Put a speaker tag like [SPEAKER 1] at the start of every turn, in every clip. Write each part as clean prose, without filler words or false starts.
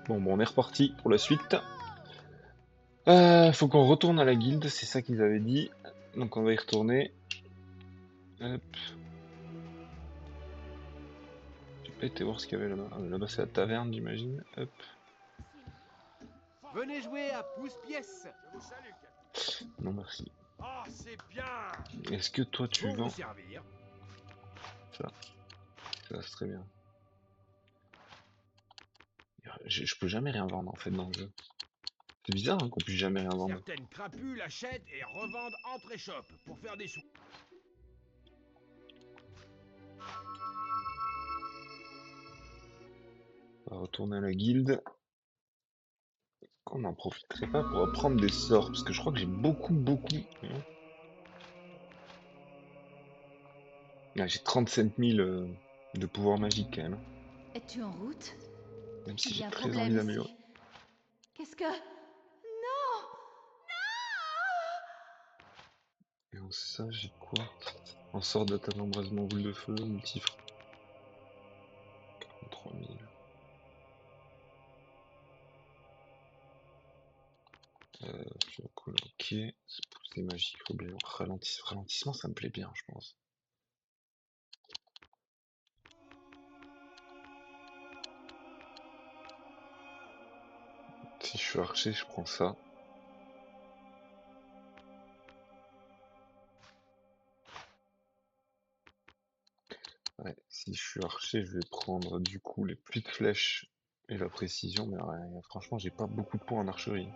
[SPEAKER 1] Bon, on est reparti pour la suite. Faut qu'on retourne à la guilde, c'est ça qu'ils avaient dit. Donc on va y retourner. Hop. J'ai pas été voir ce qu'il y avait là-bas. Ah, là-bas c'est la taverne, j'imagine. Hop.
[SPEAKER 2] Venez jouer à pouce-pièce. Je vous salue, capitaine.
[SPEAKER 1] Non merci.
[SPEAKER 2] Ah, c'est bien.
[SPEAKER 1] Est-ce que toi tu
[SPEAKER 2] Pour
[SPEAKER 1] vends
[SPEAKER 2] vous servir.
[SPEAKER 1] ça? Ça c'est très bien. Je peux jamais rien vendre en fait dans le jeu. C'est bizarre hein, qu'on puisse jamais rien vendre.
[SPEAKER 2] Certaines crapules achètent et revendent entre échoppes pour faire des sous.
[SPEAKER 1] On va retourner à la guilde. On n'en profiterait pas pour apprendre des sorts, parce que je crois que j'ai beaucoup. Ah, j'ai 37 000 de pouvoir magique quand même.
[SPEAKER 3] Es-tu en route?
[SPEAKER 1] Même si
[SPEAKER 3] Il y
[SPEAKER 1] j'ai
[SPEAKER 3] a un
[SPEAKER 1] très
[SPEAKER 3] problème
[SPEAKER 1] envie d'améliorer.
[SPEAKER 3] ici. Qu'est-ce que... Non!
[SPEAKER 1] Et en ça, j'ai quoi? En sort d'attaque d'embrasement, boule de feu, multifre. 43 000. Ok. C'est magique, rébellion. Ralentissement, ça me plaît bien, je pense. Si je suis archer, je prends ça. Ouais, si je suis archer, je vais prendre du coup les pluies de flèches et la précision, mais ouais, franchement, j'ai pas beaucoup de points en archerie.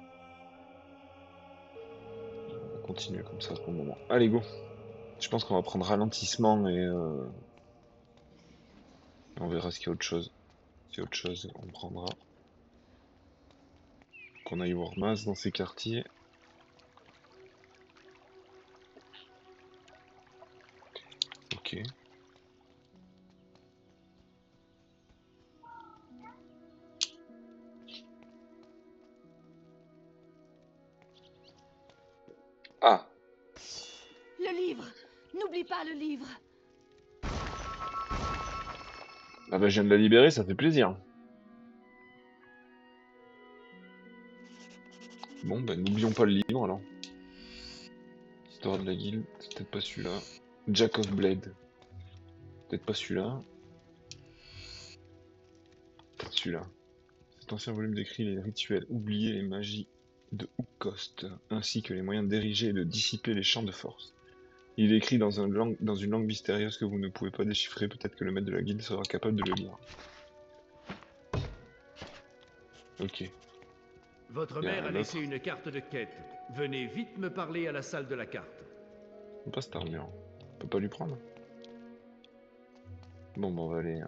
[SPEAKER 1] On va continuer comme ça pour le moment. Allez, go! Je pense qu'on va prendre ralentissement et on verra ce qu'il y a autre chose. S'il y a autre chose, on prendra. Qu'on aille voir masse dans ces quartiers. Ok. Ah!
[SPEAKER 3] Le livre! N'oublie pas le livre!
[SPEAKER 1] Ah bah je viens de la libérer, ça fait plaisir. Bon bah n'oublions pas le livre alors. Histoire de la guilde, c'est peut-être pas celui-là. Jack of Blade. Peut-être pas celui-là. Peut-être celui-là. Cet ancien volume décrit les rituels oubliés, les magies de Hookost, ainsi que les moyens d'ériger et de dissiper les champs de force. Il est écrit dans une langue mystérieuse que vous ne pouvez pas déchiffrer, peut-être que le maître de la guilde sera capable de le lire. Ok.
[SPEAKER 2] Votre
[SPEAKER 1] Bien,
[SPEAKER 2] mère a
[SPEAKER 1] un
[SPEAKER 2] laissé
[SPEAKER 1] autre.
[SPEAKER 2] une carte de quête. Venez vite me parler à la salle de la carte.
[SPEAKER 1] On passe cette armure. On peut pas lui prendre. Bon bah on va aller.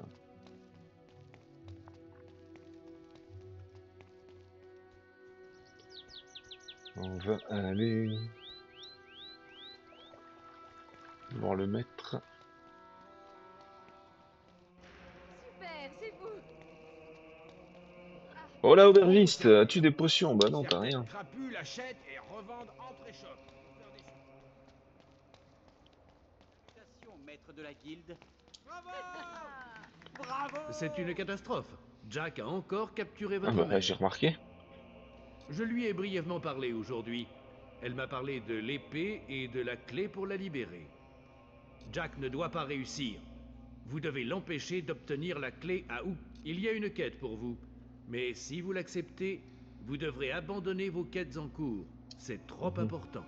[SPEAKER 1] On va aller voir le maître.
[SPEAKER 3] Super, c'est vous!
[SPEAKER 1] Oh là,
[SPEAKER 2] Pour vous
[SPEAKER 1] aubergiste, as-tu
[SPEAKER 2] servir.
[SPEAKER 1] des potions? Bah non, t'as
[SPEAKER 2] Certaines
[SPEAKER 1] rien.
[SPEAKER 2] crapules achètent et revendent entre échoppes pour faire des sous.
[SPEAKER 4] Salutations, maître de la guilde.
[SPEAKER 2] Bravo!
[SPEAKER 4] Bravo!
[SPEAKER 2] C'est une catastrophe. Jack a encore capturé
[SPEAKER 1] Ah
[SPEAKER 2] votre
[SPEAKER 1] bah j'ai
[SPEAKER 2] mère.
[SPEAKER 1] remarqué.
[SPEAKER 2] Je lui ai brièvement parlé aujourd'hui. Elle m'a parlé de l'épée et de la clé pour la libérer. Jack ne doit pas réussir. Vous devez l'empêcher d'obtenir la clé à Hook. Il y a une quête pour vous. Mais si vous l'acceptez, vous devrez abandonner vos quêtes en cours. C'est trop important.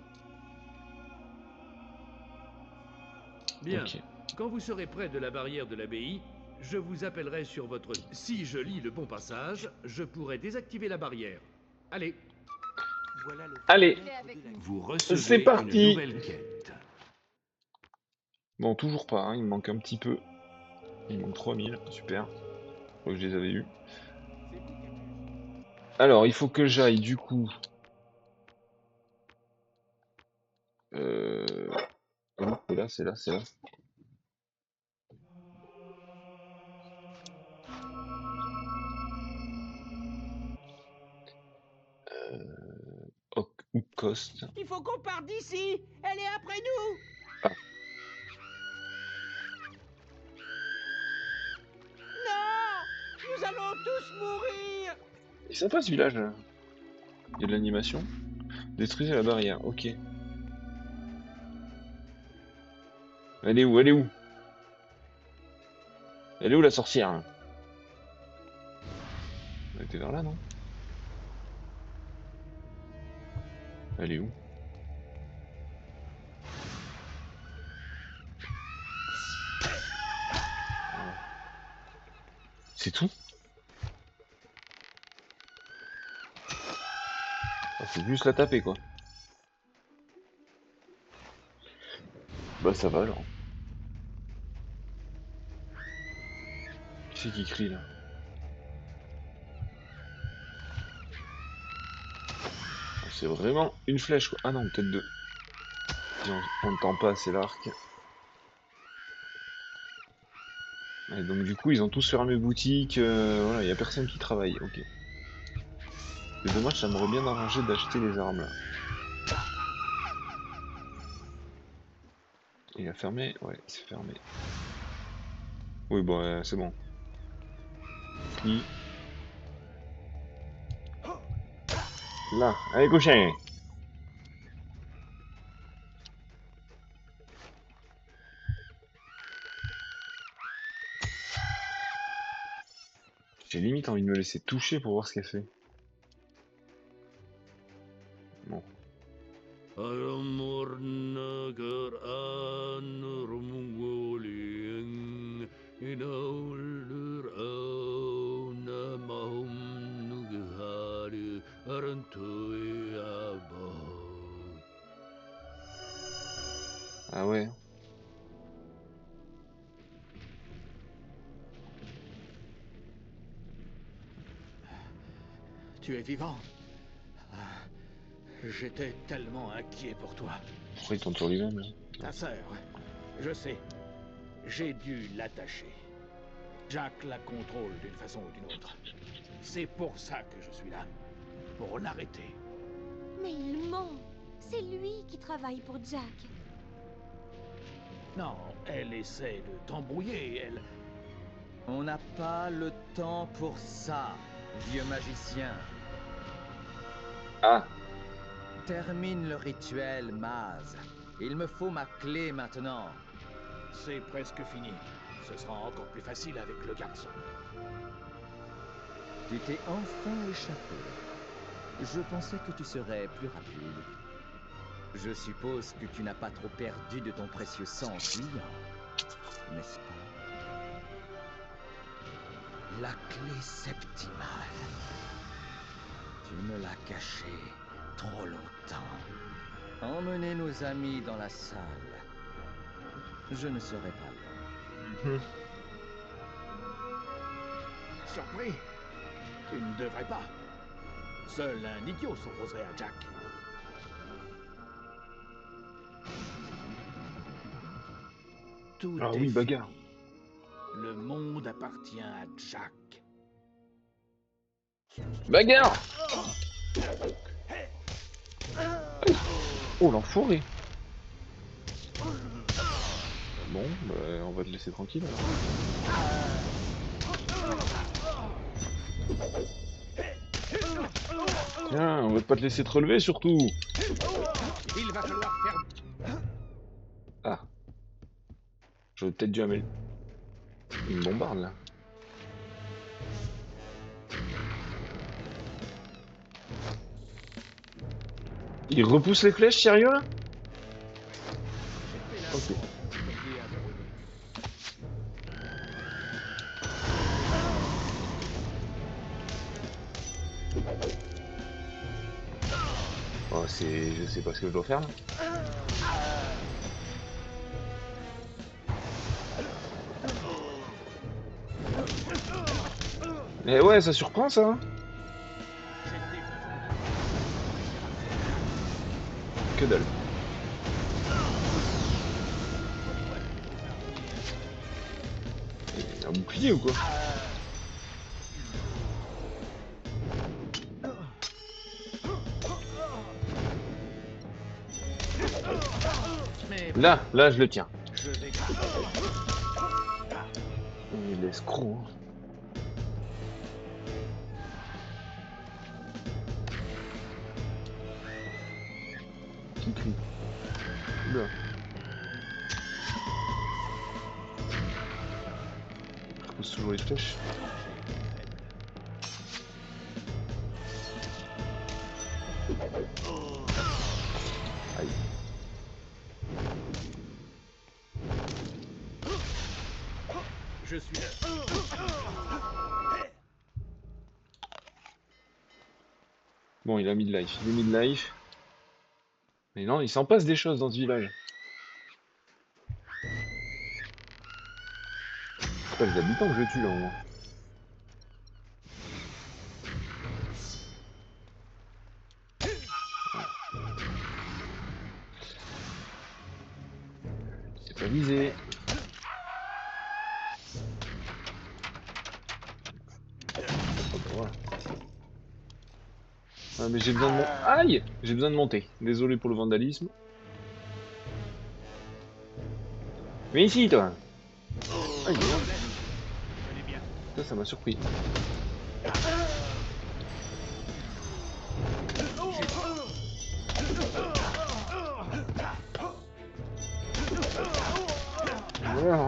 [SPEAKER 2] Bien.
[SPEAKER 1] Ok.
[SPEAKER 2] Quand vous serez près de la barrière de l'abbaye, je vous appellerai sur votre... Si je lis le bon passage, je pourrai désactiver la barrière. Allez,
[SPEAKER 4] Voilà le
[SPEAKER 1] Allez,
[SPEAKER 3] Il est avec nous.
[SPEAKER 2] vous
[SPEAKER 1] c'est
[SPEAKER 2] recevez une
[SPEAKER 1] parti.
[SPEAKER 2] nouvelle quête.
[SPEAKER 1] Bon, toujours pas, hein, il me manque un petit peu. Il me manque 3000, super. Je crois que je les avais eus.
[SPEAKER 4] C'est vous qui avez agi.
[SPEAKER 1] Alors, il faut que j'aille du coup. Euh... oh, c'est là. Hookost.
[SPEAKER 4] Il faut qu'on parte d'ici. Elle est après nous.
[SPEAKER 1] Ah,
[SPEAKER 4] Non! Nous allons tous mourir.
[SPEAKER 1] Il est sympa ce village là. Il y a de l'animation. Détruisez la barrière, ok. Elle est où? Elle est où? Elle est où la sorcière? Elle était vers là, non? Elle est où? C'est tout? Ah, faut juste la taper quoi. Bah ça va alors. Qui c'est qui crie là? Ah, c'est vraiment une flèche quoi. Ah non, peut-être deux. Si on ne tend pas assez l'arc. Et donc du coup ils ont tous fermé boutique, voilà, il y a personne qui travaille, ok. C'est dommage, ça m'aurait bien arrangé d'acheter les armes là. Il a fermé? Ouais, c'est fermé. Oui bon, c'est bon. Qui? Là, allez coucher. J'ai limite envie de me laisser toucher pour voir ce qu'elle fait. Bon. Ah ouais.
[SPEAKER 2] Tu es vivant. Ah, j'étais tellement inquiet pour toi.
[SPEAKER 1] Pourquoi il tourne sur lui-même là?
[SPEAKER 2] Ta sœur, je sais. J'ai dû l'attacher. Jack la contrôle d'une façon ou d'une autre. C'est pour ça que je suis là. Pour l'arrêter.
[SPEAKER 3] Mais il ment. C'est lui qui travaille pour Jack.
[SPEAKER 2] Non, elle essaie de t'embrouiller, elle...
[SPEAKER 5] On n'a pas le temps pour ça, vieux magicien.
[SPEAKER 1] Ah!
[SPEAKER 5] Termine le rituel, Maz. Il me faut ma clé maintenant.
[SPEAKER 2] C'est presque fini. Ce sera encore plus facile avec le garçon.
[SPEAKER 5] Tu t'es enfin échappé. Je pensais que tu serais plus rapide. Je suppose que tu n'as pas trop perdu de ton précieux sang en fuyant, n'est-ce pas? La clé septimale. Tu me l'as cachée trop longtemps. Emmenez nos amis dans la salle. Je ne serai pas là.
[SPEAKER 2] Surpris? Tu ne devrais pas. Seul un idiot s'opposerait à Jack. Tout
[SPEAKER 1] Ah
[SPEAKER 2] est
[SPEAKER 1] oui, bagarre.
[SPEAKER 2] fini. Le monde appartient à Jack.
[SPEAKER 1] Bagarre! Oh l'enfoiré! Bon, bah, on va te laisser tranquille alors. Tiens, on va pas te laisser te relever surtout!
[SPEAKER 2] Il va falloir faire...
[SPEAKER 1] Ah. J'aurais peut-être dû amener... Il me bombarde là. Il repousse les flèches, sérieux là? Ok. Oh, c'est... Je sais pas ce que je dois faire là. Eh ouais, ça surprend ça hein. Que dalle. Un bouclier ou quoi? Là, je le tiens.
[SPEAKER 2] Je vais...
[SPEAKER 1] Il est escroc. Hein. repousse toujours les flèches. Aïe.
[SPEAKER 2] Je suis là.
[SPEAKER 1] Bon, il a mis de life. Il est mis de life. Mais non, il s'en passe des choses dans ce village. C'est pas les habitants que je tue là au moins. C'est pas visé. Voilà. Ah mais j'ai besoin de mon... Aïe! J'ai besoin de monter. Désolé pour le vandalisme. Viens ici toi! Aïe, merde.
[SPEAKER 2] Allez bien.
[SPEAKER 1] Ça m'a surpris.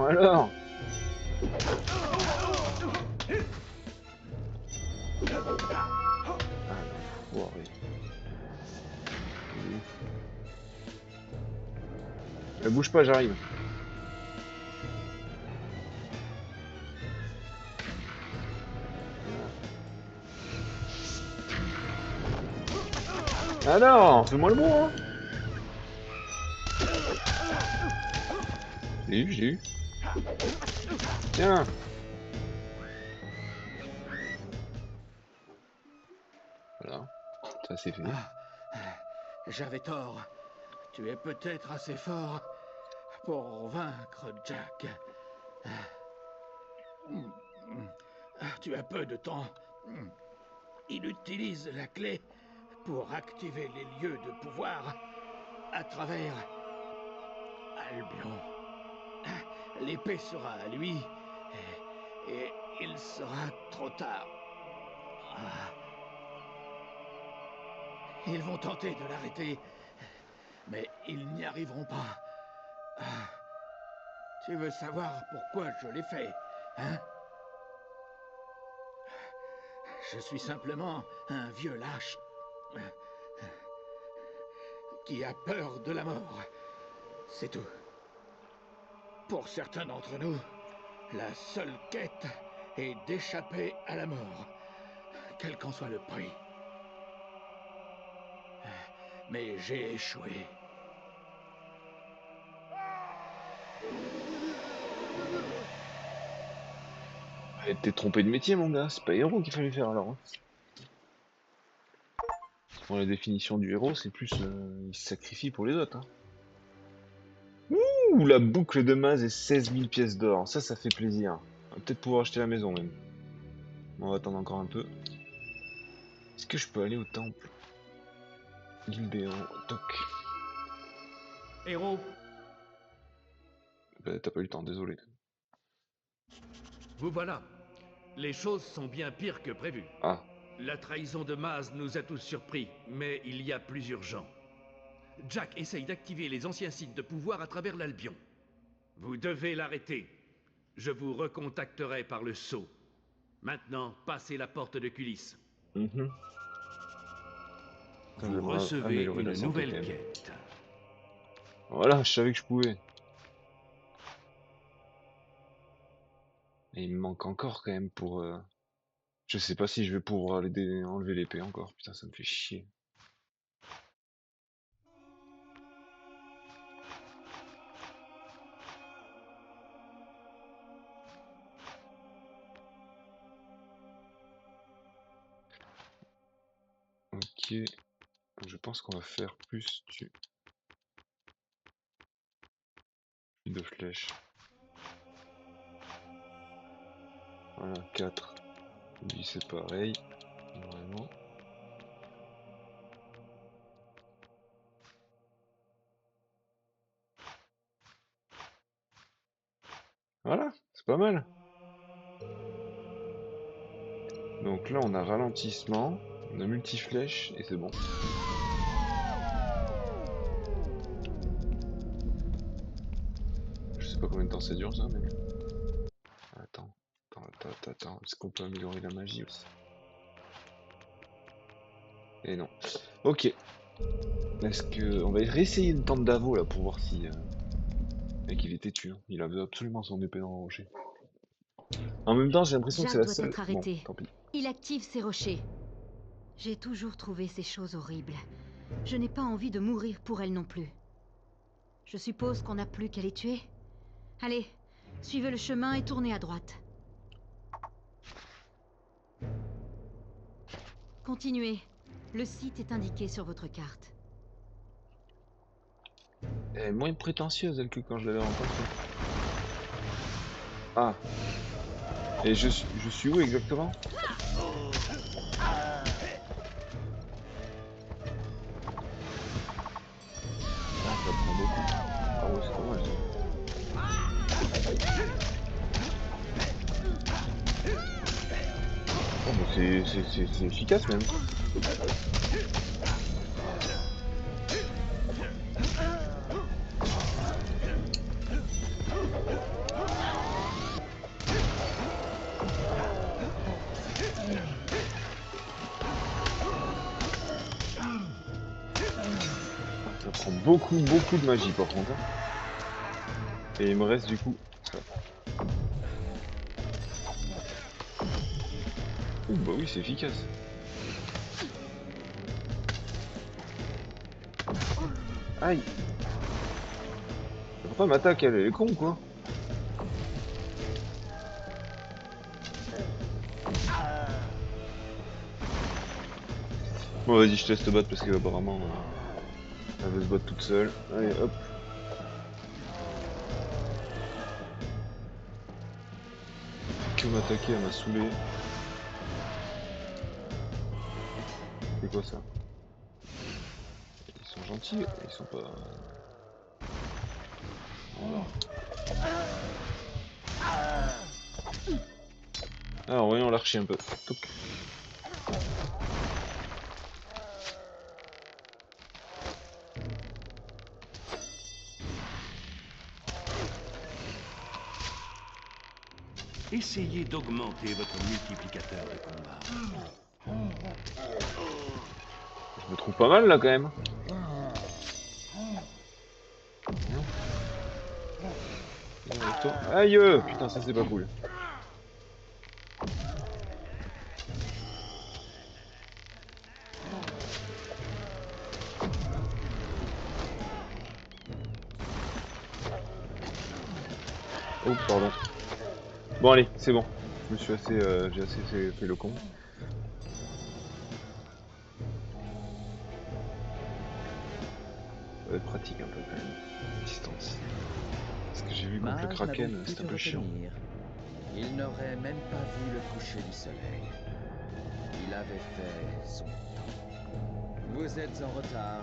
[SPEAKER 1] Alors. Ah non, foiré. Bouge pas, j'arrive. Ah non, fais-moi le bon, hein. Je l'ai eu. Tiens. Voilà, ça c'est fait.
[SPEAKER 5] J'avais tort. Tu es peut-être assez fort pour vaincre Jack. Tu as peu de temps. Il utilise la clé pour activer les lieux de pouvoir à travers Albion. L'épée sera à lui et il sera trop tard. Ils vont tenter de l'arrêter, mais ils n'y arriveront pas. Tu veux savoir pourquoi je l'ai fait, hein? Je suis simplement un vieux lâche qui a peur de la mort. C'est tout. Pour certains d'entre nous, la seule quête est d'échapper à la mort, quel qu'en soit le prix. Mais j'ai échoué.
[SPEAKER 1] T'es trompé de métier, mon gars. C'est pas héros qu'il fallait faire alors. Hein. Bon, la définition du héros, c'est plus il se sacrifie pour les autres. Hein. Ouh, la boucle de Maz et 16 000 pièces d'or. Ça fait plaisir. On va peut-être pouvoir acheter la maison même. On va attendre encore un peu. Est-ce que je peux aller au temple? L'île béant, toc.
[SPEAKER 2] Héros,
[SPEAKER 1] Bah, t'as pas eu le temps, désolé.
[SPEAKER 2] vous voilà. Les choses sont bien pires que prévu.
[SPEAKER 1] Ah,
[SPEAKER 2] La trahison de Maz nous a tous surpris, mais il y a plus urgent. Jack essaye d'activer les anciens sites de pouvoir à travers l'Albion. Vous devez l'arrêter. Je vous recontacterai par le sceau. Maintenant, passez la porte de culisse.
[SPEAKER 1] mhm.
[SPEAKER 2] Vous
[SPEAKER 1] J'aimerais
[SPEAKER 2] recevez
[SPEAKER 1] améliorer la
[SPEAKER 2] une
[SPEAKER 1] santé,
[SPEAKER 2] nouvelle
[SPEAKER 1] quand même.
[SPEAKER 2] quête.
[SPEAKER 1] Voilà, je savais que je pouvais. Et il me manque encore quand même pour... Je sais pas si je vais pouvoir enlever l'épée encore. Putain, ça me fait chier. Ok. Je pense qu'on va faire plus de flèches. Voilà, 4. Lui, c'est pareil. Normalement. Voilà, c'est pas mal. Donc là, on a ralentissement, on a multi-flèche, et c'est bon. Je sais pas combien de temps ça dure, ça, mais... Attends, Attends, est-ce qu'on peut améliorer la magie aussi? Et non. Ok. Est-ce que... On va réessayer une tente d'Avo là pour voir si... Mec, il est têtu, hein. Il avait absolument son épée dans le rocher. En même temps, j'ai l'impression que c'est
[SPEAKER 3] Jacques
[SPEAKER 1] la
[SPEAKER 3] doit
[SPEAKER 1] seule...
[SPEAKER 3] être
[SPEAKER 1] Bon,
[SPEAKER 3] arrêté.
[SPEAKER 1] tant pis.
[SPEAKER 3] Il active ses rochers. J'ai toujours trouvé ces choses horribles. Je n'ai pas envie de mourir pour elles non plus. Je suppose qu'on n'a plus qu'à les tuer. Allez, suivez le chemin et tournez à droite. Continuez. Le site est indiqué sur votre carte.
[SPEAKER 1] Elle est moins prétentieuse, elle, que quand je l'avais rencontrée. Ah. Et je suis où exactement? Ah, ça prend beaucoup. Ah ouais, c'est pas mal ça. Oh, mais c'est efficace même. Ça prend beaucoup de magie par contre, hein. Et il me reste du coup ça. Ouh, bah oui, c'est efficace. Aïe. Pourquoi m'attaque elle est con quoi? Bon vas-y, je te laisse te battre parce qu'apparemment elle veut se battre toute seule. Allez hop. Que m'attaquer, elle m'a saoulé. C'est quoi ça? Ils sont gentils, ils sont pas... Voilà. Alors voyons l'archer un peu. Touc.
[SPEAKER 2] Essayez d'augmenter votre multiplicateur de combat.
[SPEAKER 1] Je me trouve pas mal là quand même. Aïe! Putain, ça c'est pas cool. Oh, pardon. Bon allez, c'est bon. Je me suis assez... j'ai assez fait le con. Ça va être pratique un peu quand même. Distance. Parce que j'ai vu contre le
[SPEAKER 5] Mage n'a
[SPEAKER 1] Kraken,
[SPEAKER 5] donc pu
[SPEAKER 1] c'est
[SPEAKER 5] te
[SPEAKER 1] un peu chiant.
[SPEAKER 5] retenir. Il n'aurait même pas vu le coucher du soleil. Il avait fait son temps. Vous êtes en retard.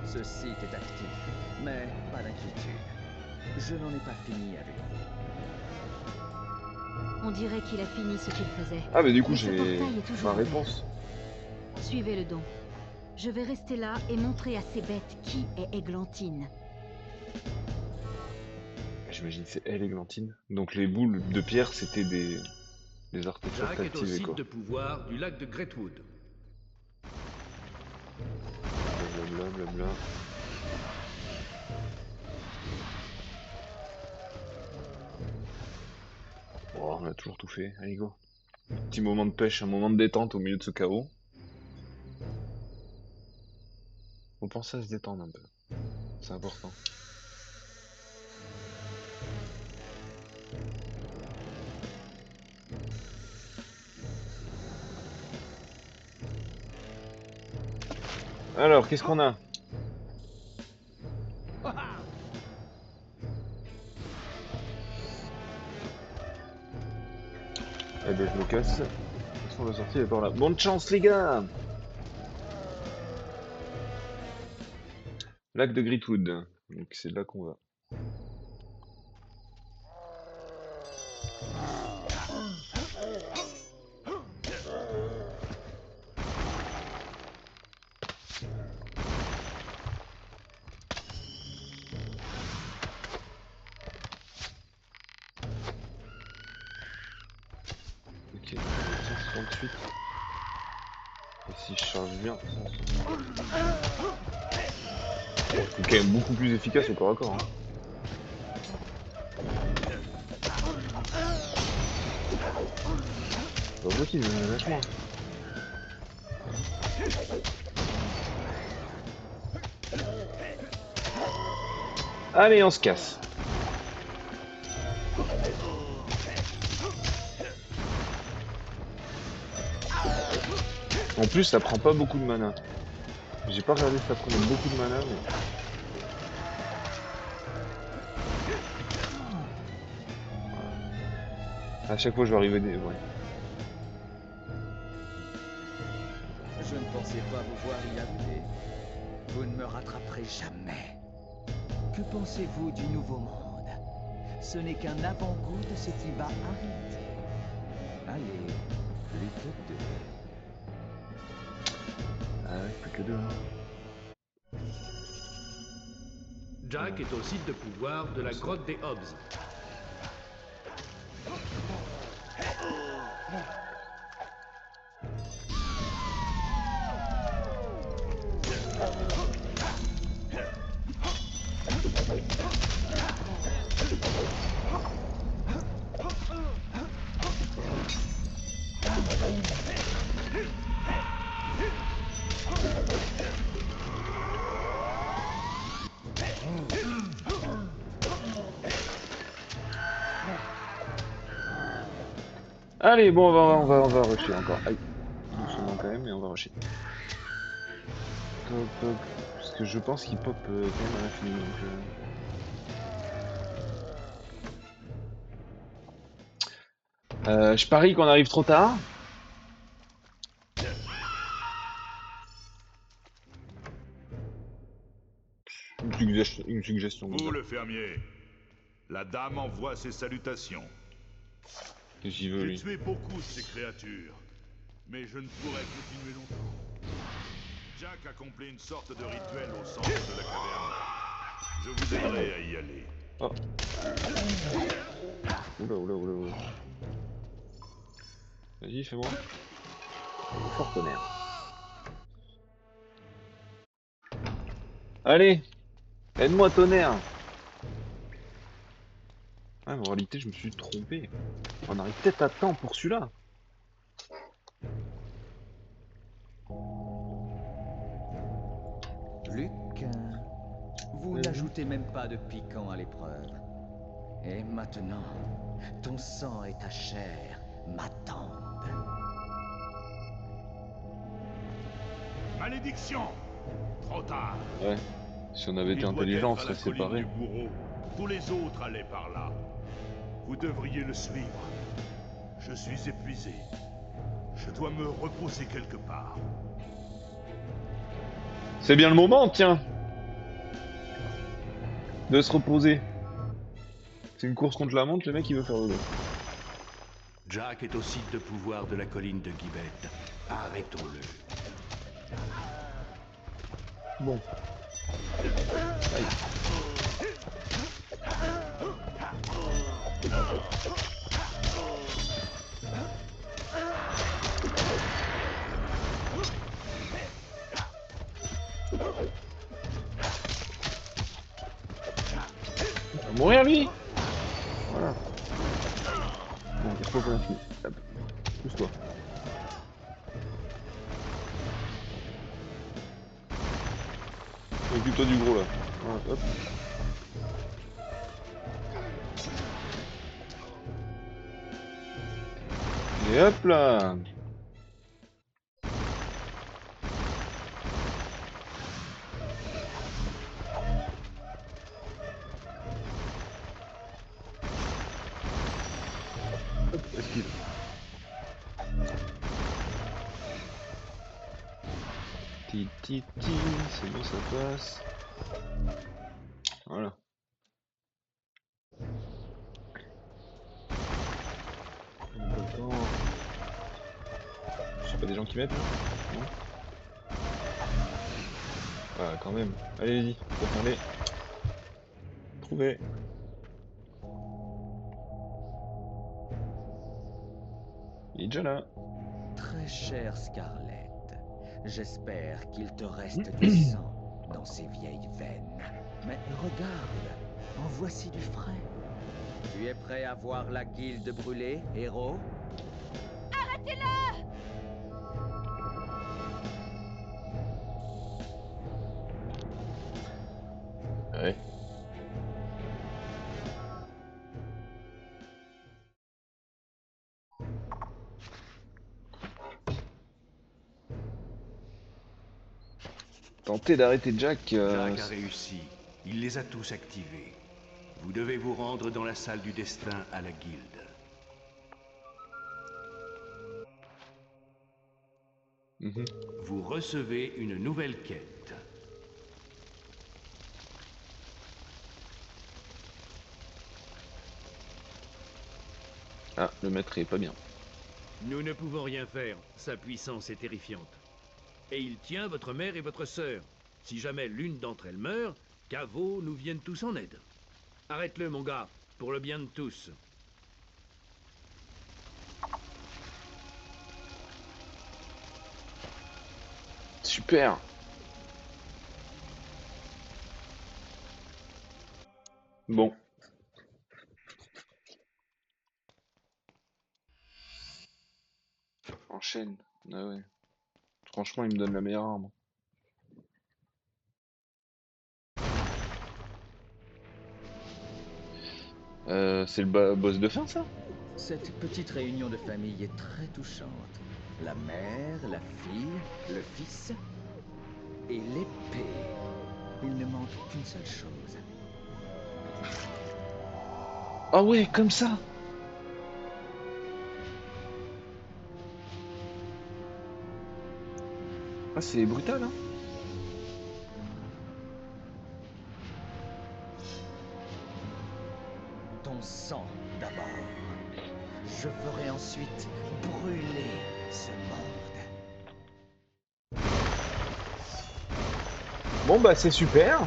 [SPEAKER 5] Ce site est actif, mais pas d'inquiétude. Je n'en ai pas fini avec vous.
[SPEAKER 3] On dirait qu'il a fini ce qu'il faisait.
[SPEAKER 1] Ah mais du coup
[SPEAKER 3] Mais ce
[SPEAKER 1] j'ai
[SPEAKER 3] portail est toujours
[SPEAKER 1] ma
[SPEAKER 3] ouvert.
[SPEAKER 1] réponse.
[SPEAKER 3] Suivez le don. Je vais rester là et montrer à ces bêtes qui est Églantine.
[SPEAKER 1] J'imagine c'est elle Églantine. Donc les boules de pierre c'était des artefacts
[SPEAKER 2] Jack est au
[SPEAKER 1] activés
[SPEAKER 2] site
[SPEAKER 1] quoi.
[SPEAKER 2] de pouvoir du lac de Greatwood.
[SPEAKER 1] Blablabla, blabla. Bon, on a toujours tout fait, allez go. Petit moment de pêche, un moment de détente au milieu de ce chaos. Faut penser à se détendre un peu. C'est important. Alors, qu'est-ce qu'on a? Eh ben, je me casse. De toute façon, la sortie est par là. Bonne chance, les gars! Lac de Greatwood. Donc, c'est là qu'on va. 58. Et si je charge bien... C'est quand même beaucoup plus efficace au corps à corps. Hein. Pas possible, lâche-moi. Allez, on se casse. En plus, ça prend pas beaucoup de mana. J'ai pas regardé si ça prenait beaucoup de mana, mais... À chaque fois, je vais arriver des... Ouais.
[SPEAKER 5] Je ne pensais pas vous voir y arriver. Vous ne me rattraperez jamais. Que pensez-vous du nouveau monde? Ce n'est qu'un avant-goût de ce qui va arriver. Allez, plus que deux.
[SPEAKER 1] Ah ouais, plus que deux. Hein.
[SPEAKER 2] Jack est au site de pouvoir de la grotte des Hobbs.
[SPEAKER 1] Allez, bon, on va rusher encore. Aïe. Doucement quand même, mais on va rusher. Pop, pop. Parce que je pense qu'il pop quand même à l'infini, donc... je parie qu'on arrive trop tard. Une suggestion.
[SPEAKER 6] Vous, le fermier, la dame envoie ses salutations.
[SPEAKER 1] J'y veux,
[SPEAKER 6] J'ai
[SPEAKER 1] lui.
[SPEAKER 6] tué beaucoup de ces créatures, mais je ne pourrai continuer longtemps. Jack accomplit une sorte de rituel au centre de la caverne. Je vous aiderai à y aller.
[SPEAKER 1] Oh. Oula. Vas-y, fais-moi. Fort tonnerre. Allez, aide-moi, tonnerre. Ah, mais en réalité, je me suis trompé. On arrive peut-être à temps pour celui-là.
[SPEAKER 5] Luc, vous n'ajoutez même pas de piquant à l'épreuve. Et maintenant, ton sang et ta chair m'attendent.
[SPEAKER 6] Malédiction! Trop tard.
[SPEAKER 1] Ouais. Si on avait été
[SPEAKER 6] Il doit
[SPEAKER 1] intelligent, on
[SPEAKER 6] être à la
[SPEAKER 1] serait
[SPEAKER 6] colline
[SPEAKER 1] séparés.
[SPEAKER 6] du bourreau. Tous les autres allaient par là. Vous devriez le suivre. Je suis épuisé. Je dois me reposer quelque part.
[SPEAKER 1] C'est bien le moment, tiens, de se reposer. C'est une course contre la montre, le mec il veut faire dodo.
[SPEAKER 2] Jack est au site de pouvoir de la colline de Gibet. Arrêtons-le.
[SPEAKER 1] Bon. Aïe. Il va mourir lui. Voilà. Bon, il repose pour l'infini. Hop. Pousse-toi. Occupe-toi du gros là. Voilà, hop. Et hop là. Hop, esquive. Ti, c'est bon, ça passe. Voilà. C'est pas des gens qui mettent là? Non? Ah, quand même. Allez, vas-y, allez. Trouvé. Il est déjà là.
[SPEAKER 5] Très chère Scarlett, j'espère qu'il te reste du sang dans ces vieilles veines. Mais regarde, en voici du frais. Tu es prêt à voir la guilde brûler, héros?
[SPEAKER 1] Ouais. Tenter d'arrêter Jack.
[SPEAKER 2] Jack a réussi. Il les a tous activés. Vous devez vous rendre dans la salle du destin à la guilde.
[SPEAKER 1] Mhm.
[SPEAKER 2] Vous recevez une nouvelle quête.
[SPEAKER 1] Ah, le maître est pas bien.
[SPEAKER 2] Nous ne pouvons rien faire. Sa puissance est terrifiante. Et il tient votre mère et votre sœur. Si jamais l'une d'entre elles meurt, Caveau nous vienne tous en aide. Arrête-le, mon gars, pour le bien de tous.
[SPEAKER 1] Super. Bon. Enchaîne. Ah ouais. Franchement, il me donne la meilleure arme. C'est le boss de fin, ça?
[SPEAKER 5] Cette petite réunion de famille est très touchante. La mère, la fille, le fils et l'épée. Il ne manque qu'une seule chose.
[SPEAKER 1] Ah ouais, comme ça. Ah, c'est brutal, hein.
[SPEAKER 5] Ton sang d'abord. Je ferai ensuite brûler ce monde.
[SPEAKER 1] Bon, bah, c'est super.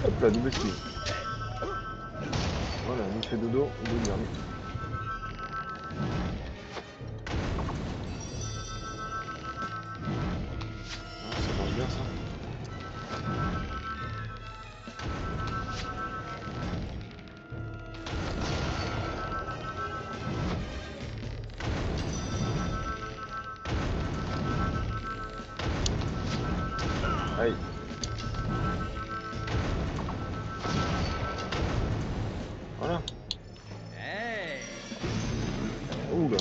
[SPEAKER 1] Hop là, double esquive. Voilà, on fait dodo, on doit garder. Ah, ça marche bien, ça. Aïe. Voilà.
[SPEAKER 5] Hey!
[SPEAKER 1] Oula.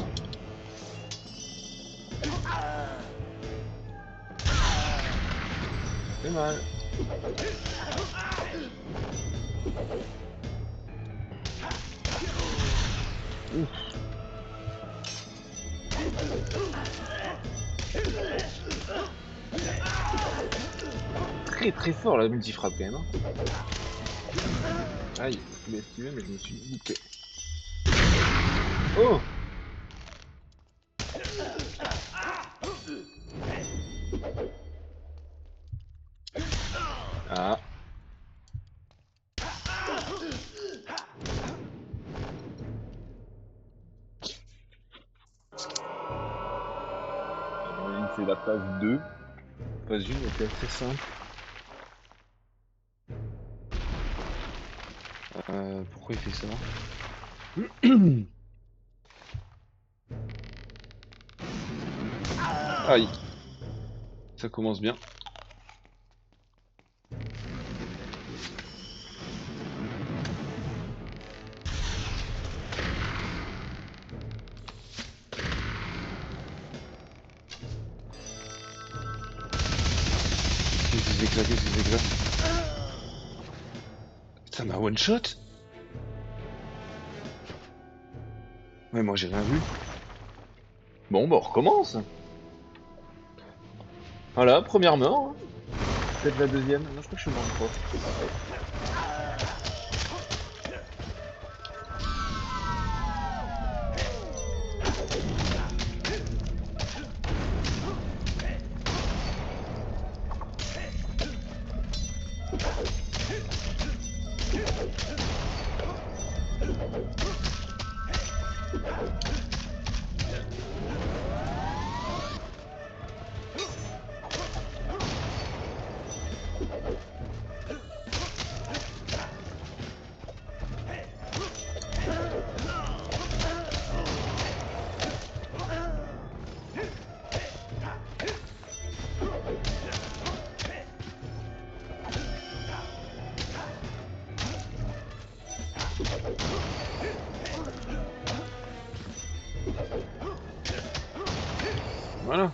[SPEAKER 1] C'est mal. Ouf. Très très fort la multifrappe quand même. Hein. Aïe, je l'ai esquivé mais je me suis loupé. Oh! Ah. C'est la phase 2. Phase 1 était assez simple. Pourquoi il fait ça? Aïe. Ça commence bien. que ça? Qu'est-ce que c'est que ça? Ça m'a one shot? Ouais, moi j'ai rien vu. Bon, bah on recommence. Voilà, première mort. Hein. Peut-être la deuxième. Non, je crois que je suis mort une fois. Voilà.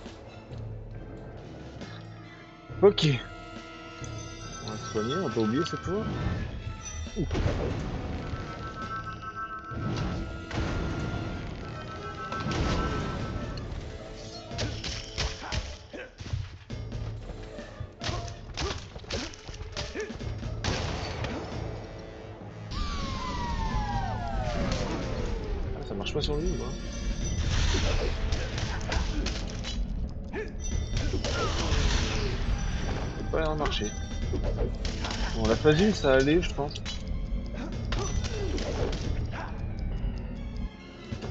[SPEAKER 1] Ok. On va se soigner, on va pas oublier cette fois. Ouh. Ah, ça marche pas sur lui, moi. Ça a pas l'air de marcher. Bon, la phase 1, ça allait, je pense.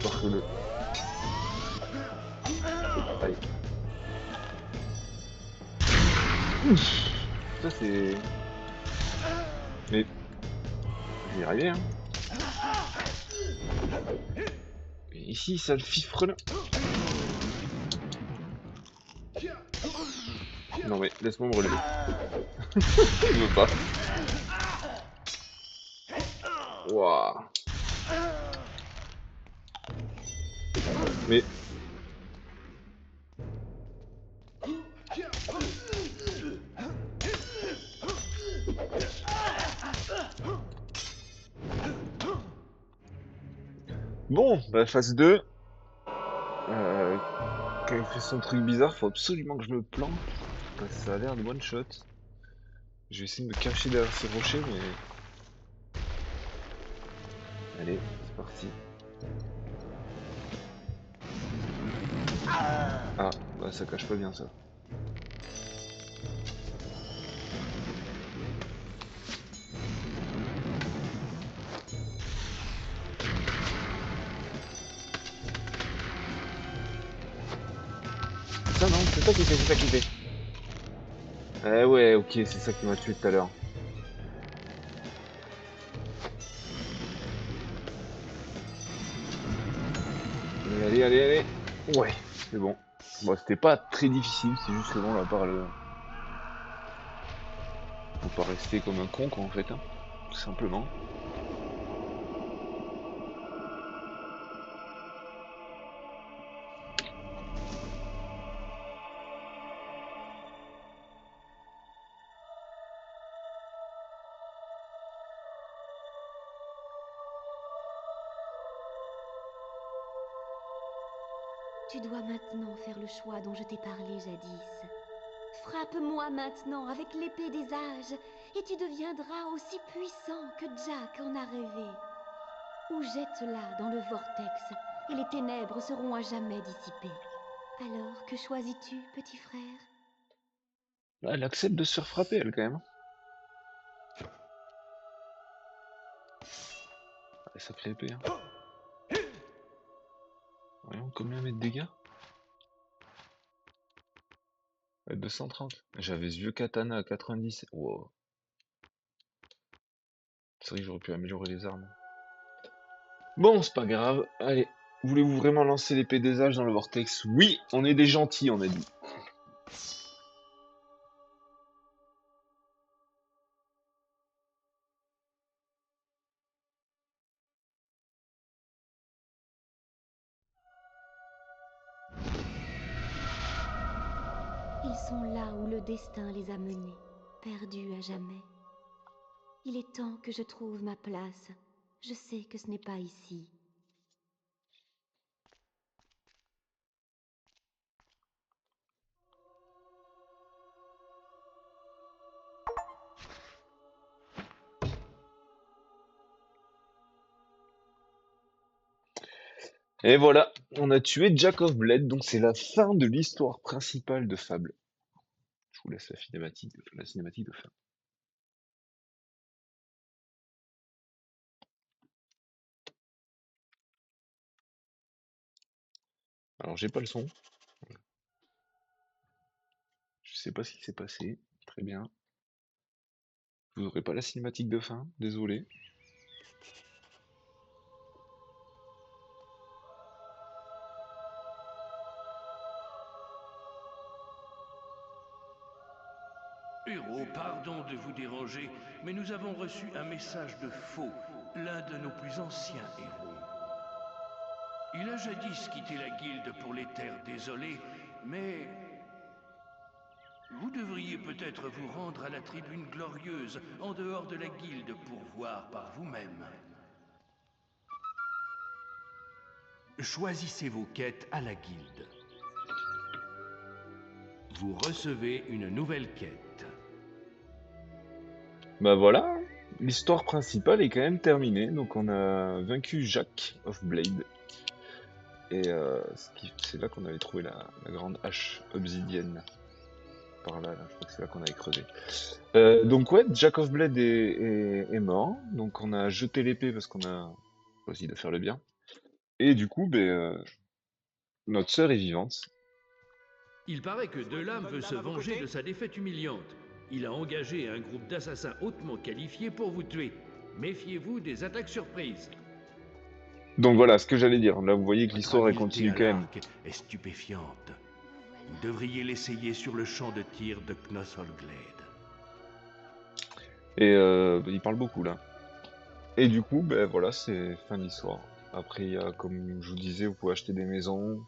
[SPEAKER 1] Parce que le... Aïe. Ouf. Ça, c'est... Mais... Je vais y arriver, hein. Et ici, ça le fifre là. Non mais, laisse-moi me relever. Je veux pas. Waouh. Mais... Bon, bah phase 2. Quand il fait son truc bizarre, faut absolument que je me plante. Parce que ça a l'air de one shot. Je vais essayer de me cacher derrière ces rochers, mais... Allez, c'est parti. Ah, bah ça cache pas bien ça. Ça non, c'est ça qui fait, c'est ça qui fait. Eh ouais, ok, c'est ça qui m'a tué tout à l'heure. Allez, allez, allez. Ouais, c'est bon. Bon, c'était pas très difficile, c'est juste que bon, là, par le... Faut pas rester comme un con, quoi, en fait, hein. Tout simplement.
[SPEAKER 7] Tu dois maintenant faire le choix dont je t'ai parlé jadis. Frappe-moi maintenant avec l'épée des âges, et tu deviendras aussi puissant que Jack en a rêvé. Ou jette-la dans le vortex, et les ténèbres seront à jamais dissipées. Alors, que choisis-tu, petit frère?
[SPEAKER 1] Là, elle accepte de se faire frapper, elle, quand même. Ah, sacrée épée, hein. Voyons, combien elle met de dégâts? 230. J'avais ce vieux katana à 90. Wow. C'est vrai que j'aurais pu améliorer les armes. Bon, c'est pas grave. Allez, voulez-vous vraiment lancer l'épée des âges dans le vortex? Oui, on est des gentils, on a dit.
[SPEAKER 7] Ils sont là où le destin les a menés. perdue à jamais. Il est temps que je trouve ma place. Je sais que ce n'est pas ici.
[SPEAKER 1] Et voilà, on a tué Jack of Blade, donc c'est la fin de l'histoire principale de Fable. Je vous laisse la cinématique de fin. Alors j'ai pas le son, je sais pas ce qui s'est passé, très bien. Vous aurez pas la cinématique de fin, désolé.
[SPEAKER 2] Héros, pardon de vous déranger, mais nous avons reçu un message de Faux, l'un de nos plus anciens héros. Il a jadis quitté la guilde pour les terres désolées, mais vous devriez peut-être vous rendre à la tribune glorieuse, en dehors de la guilde, pour voir par vous-même. Choisissez vos quêtes à la guilde. Vous recevez une nouvelle quête.
[SPEAKER 1] Bah voilà, l'histoire principale est quand même terminée, donc on a vaincu Jack of Blade. Et c'est là qu'on avait trouvé la grande hache obsidienne. Par là, je crois que c'est là qu'on avait creusé. Donc ouais, Jack of Blade est mort, donc on a jeté l'épée parce qu'on a choisi de faire le bien. Et du coup, notre sœur est vivante.
[SPEAKER 2] Il paraît que Delame veut se venger de sa défaite humiliante. Il a engagé un groupe d'assassins hautement qualifiés pour vous tuer. Méfiez-vous des attaques surprises.
[SPEAKER 1] Donc voilà, ce que j'allais dire. Là, vous voyez que
[SPEAKER 2] Votre
[SPEAKER 1] l'histoire elle
[SPEAKER 2] habileté
[SPEAKER 1] continue
[SPEAKER 2] à
[SPEAKER 1] quand même.
[SPEAKER 2] l'arc est stupéfiante. Vous devriez l'essayer sur le champ de tir de Knossolglade.
[SPEAKER 1] Et il parle beaucoup là. Et du coup, voilà, c'est fin de l'histoire. Après, il y a, comme je vous disais, vous pouvez acheter des maisons,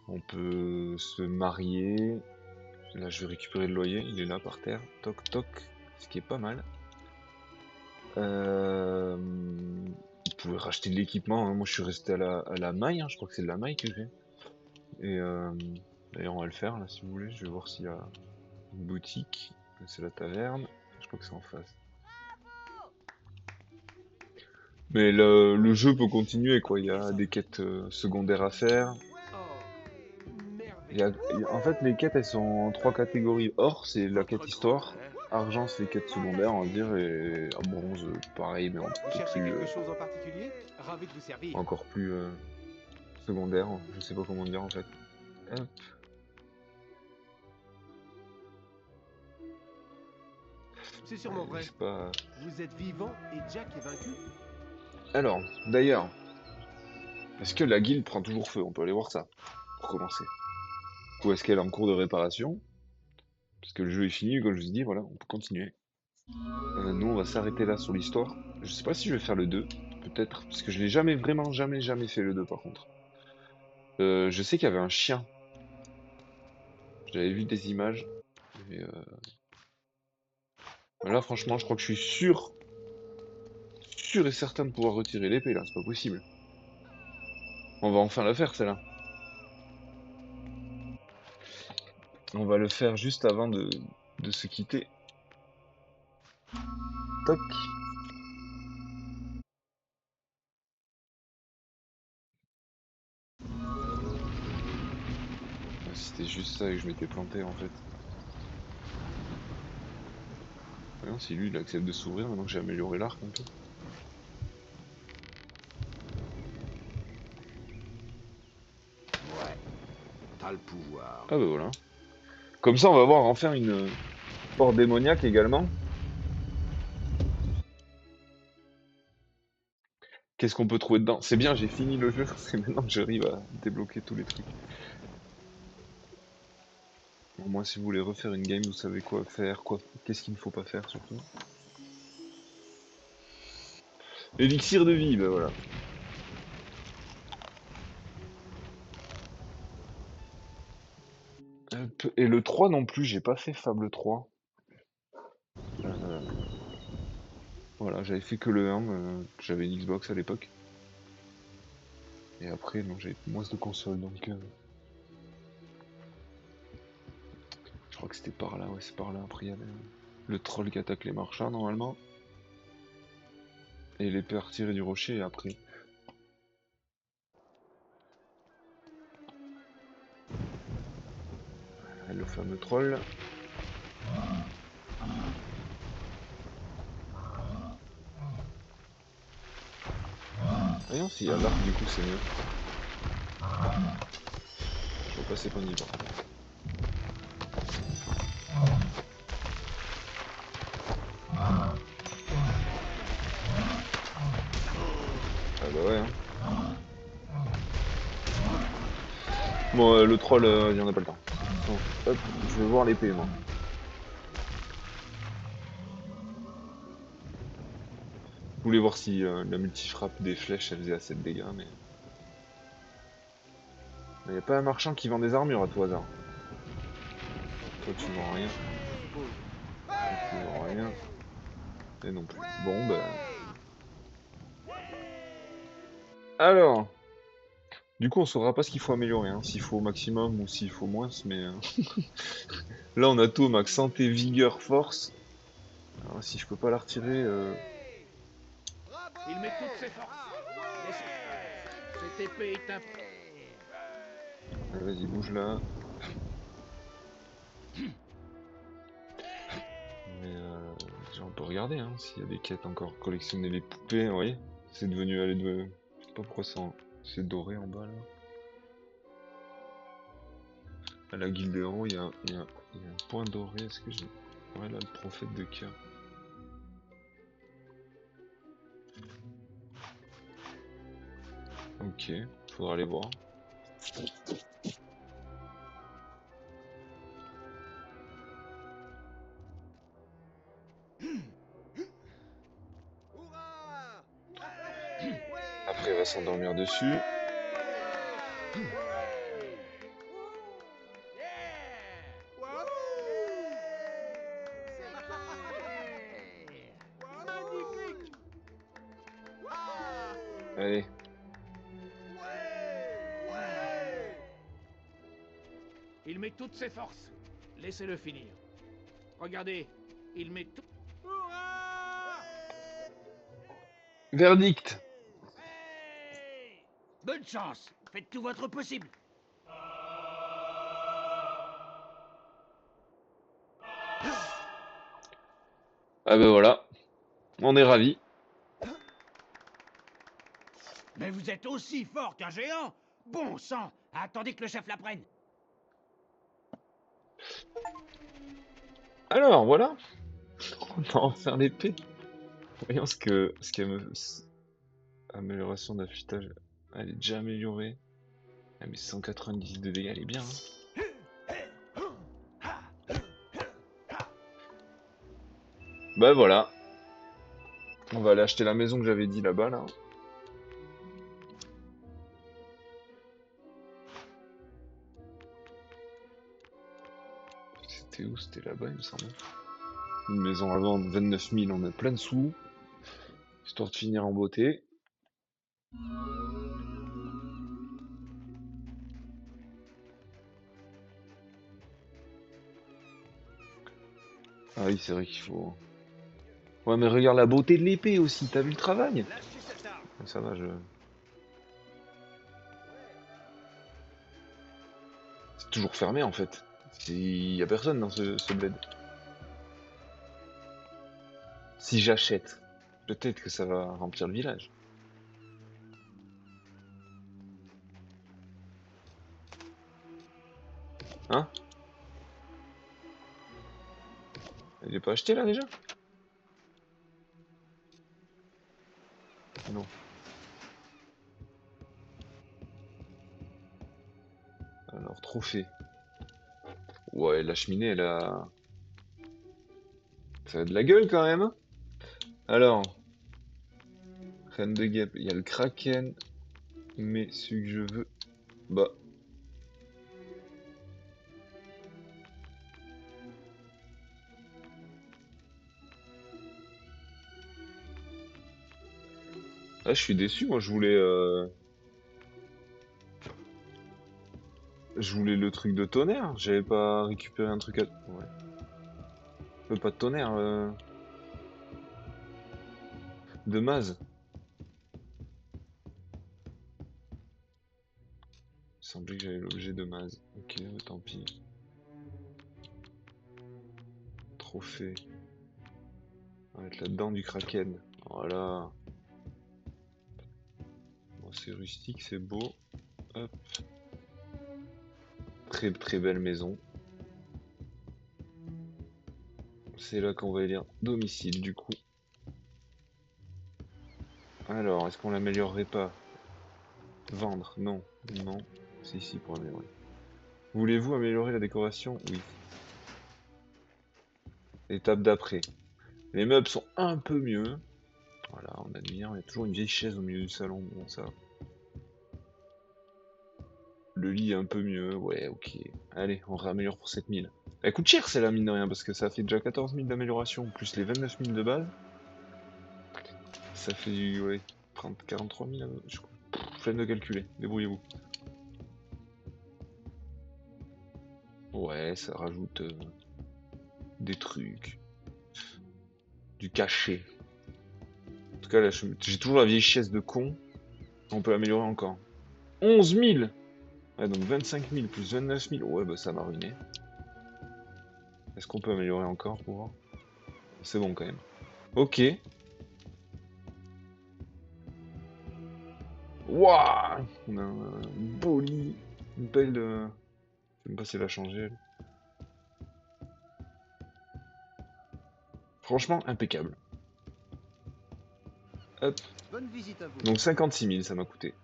[SPEAKER 1] on peut se marier. Là, je vais récupérer le loyer, il est là par terre. Toc toc, ce qui est pas mal. Vous pouvez racheter de l'équipement, hein. Moi, je suis resté à la maille, hein. Je crois que c'est de la maille que j'ai. Et d'ailleurs, on va le faire là, si vous voulez. Je vais voir s'il y a une boutique. C'est la taverne. Je crois que c'est en face. Mais le jeu peut continuer, quoi. Il y a des quêtes secondaires à faire. En fait, les quêtes, elles sont en 3 catégories. Or, c'est la quête histoire. Argent, c'est les quêtes secondaires, on va dire. Et bronze, pareil, mais
[SPEAKER 4] Vous cherchez quelque chose en particulier? Ravi de vous servir.
[SPEAKER 1] encore plus secondaire. Je sais pas comment dire, en fait. Hop.
[SPEAKER 4] C'est sûrement vrai.
[SPEAKER 1] C'est pas...
[SPEAKER 4] Vous êtes vivant et Jack est vaincu?
[SPEAKER 1] Alors, d'ailleurs, est-ce que la guilde prend toujours feu? On peut aller voir ça, pour commencer. Ou est-ce qu'elle est en cours de réparation? Parce que le jeu est fini, comme je vous ai dit, voilà, on peut continuer. Nous, on va s'arrêter là sur l'histoire. Je sais pas si je vais faire le 2, peut-être, parce que je l'ai jamais, vraiment jamais fait le 2 par contre. Je sais qu'il y avait un chien. J'avais vu des images. Mais là, franchement, je crois que je suis sûr et certain de pouvoir retirer l'épée, là, c'est pas possible. On va enfin la faire, celle-là. On va le faire juste avant de se quitter. Toc. C'était juste ça et je m'étais planté en fait. Ah non, si lui il accepte de s'ouvrir maintenant que j'ai amélioré l'arc un peu.
[SPEAKER 2] Ouais, t'as le pouvoir.
[SPEAKER 1] Ah bah voilà. Comme ça on va voir en faire une porte démoniaque également. Qu'est-ce qu'on peut trouver dedans? C'est bien, j'ai fini le jeu, c'est maintenant que j'arrive à débloquer tous les trucs. Au moins si vous voulez refaire une game, vous savez quoi faire, qu'est-ce qu'il ne faut pas faire surtout. Élixir de vie, bah voilà. Et le 3 non plus, j'ai pas fait Fable 3. j'avais fait que le 1, j'avais une Xbox à l'époque. Et après, non, j'avais moins de consoles, donc... Je crois que c'était par là, ouais, c'est par là. Après, il y avait le troll qui attaque les marchands, normalement. Et l'épée à retirer du rocher, et après... Le fameux troll. Voyons s'il y a l'arc, du coup, c'est mieux. Je vois pas c'est qu'on y va. Ah bah ouais, hein. Bon, le troll, il y en a pas le temps. Bon, hop, je vais voir l'épée, moi. Je voulais voir si la multi-frappe des flèches, elle faisait assez de dégâts, mais... Il n'y a pas un marchand qui vend des armures à tout hasard. Toi, tu vends rien. Toi, tu vends rien. Et non plus. Bon, bah... Alors... Du coup, on saura pas ce qu'il faut améliorer, hein. S'il faut au maximum ou s'il faut moins, mais... Là, on a tout au max. Santé, vigueur, force. Alors, si je peux pas la retirer...
[SPEAKER 2] Il met toutes ses forces. Cette épée est un...
[SPEAKER 1] Allez, vas-y, bouge là. Mais déjà, on peut regarder, hein, s'il y a des quêtes encore. Collectionner les poupées, oui. C'est devenu... Je sais pas pourquoi c'est doré en bas, là. À la guilde héros, il y a un point doré. Est-ce que j'ai... Ouais, là, le prophète de cœur. Ok, faudra aller voir. Après, il va s'endormir dessus. Allez.
[SPEAKER 2] Il met toutes ses forces. Laissez-le finir. Regardez, il met tout...
[SPEAKER 1] Verdict.
[SPEAKER 2] Bonne chance. Faites tout votre possible.
[SPEAKER 1] Ah ben voilà. On est ravis.
[SPEAKER 2] Mais vous êtes aussi fort qu'un géant. Bon sang. Attendez que le chef la prenne.
[SPEAKER 1] Alors, voilà. On va en faire l'épée. Voyons ce qu'elle me... Amélioration d'affûtage. Elle est déjà améliorée. Ah, mais 190 de dégâts, elle est bien, hein. Bah voilà. On va aller acheter la maison que j'avais dit là-bas, là. C'était où? C'était là-bas, il me semble. Une maison à vendre, 29 000, on a plein de sous. Histoire de finir en beauté. Ah oui, c'est vrai qu'il faut... Ouais, mais regarde la beauté de l'épée aussi, t'as vu le travail? Ça va, c'est toujours fermé, en fait. Il y a personne dans ce bled. Si j'achète, peut-être que ça va remplir le village. Hein? Il est pas acheté, là, déjà? Non. Alors, trophée. Ouais, la cheminée, elle a... Ça a de la gueule, quand même, hein. Alors... Reine de guêpe, il y a le kraken. Mais celui que je veux... Bah... Ah, je suis déçu, moi je voulais le truc de tonnerre, j'avais pas récupéré un truc à... Ouais. Pas de tonnerre, de Maz. Il semblait que j'avais l'objet de Maz. Ok, tant pis. Trophée. On va mettre la dent du Kraken. Voilà. Bon, c'est rustique, c'est beau. Hop. Très très belle maison. C'est là qu'on va élire domicile du coup. Alors, est-ce qu'on l'améliorerait pas? Vendre? Non. Non. C'est ici pour améliorer. Voulez-vous améliorer la décoration? Oui. Étape d'après. Les meubles sont un peu mieux. Voilà, on admire. Il y a toujours une vieille chaise au milieu du salon. Bon, ça. Le lit est un peu mieux. Ouais, ok. Allez, on réaméliore pour 7000. Elle coûte cher celle-là, mine de rien, parce que ça fait déjà 14 000 d'amélioration, plus les 29 000 de base. Ça fait du, ouais, 43 000, je crois. Flemme de calculer, débrouillez-vous. Ouais, ça rajoute des trucs. Du cachet. En tout cas, là, j'ai toujours la vieille chaise de con. On peut l'améliorer encore. 11 000! Ouais, donc 25 000 plus 29 000. Ouais, bah ça m'a ruiné. Est-ce qu'on peut améliorer encore pour voir? C'est bon quand même. Ok. Waouh! On a un beau lit. Une belle... Je sais même pas si elle a changé. Elle. Franchement, impeccable. Hop.
[SPEAKER 4] Bonne visite à vous.
[SPEAKER 1] Donc 56 000 ça m'a coûté.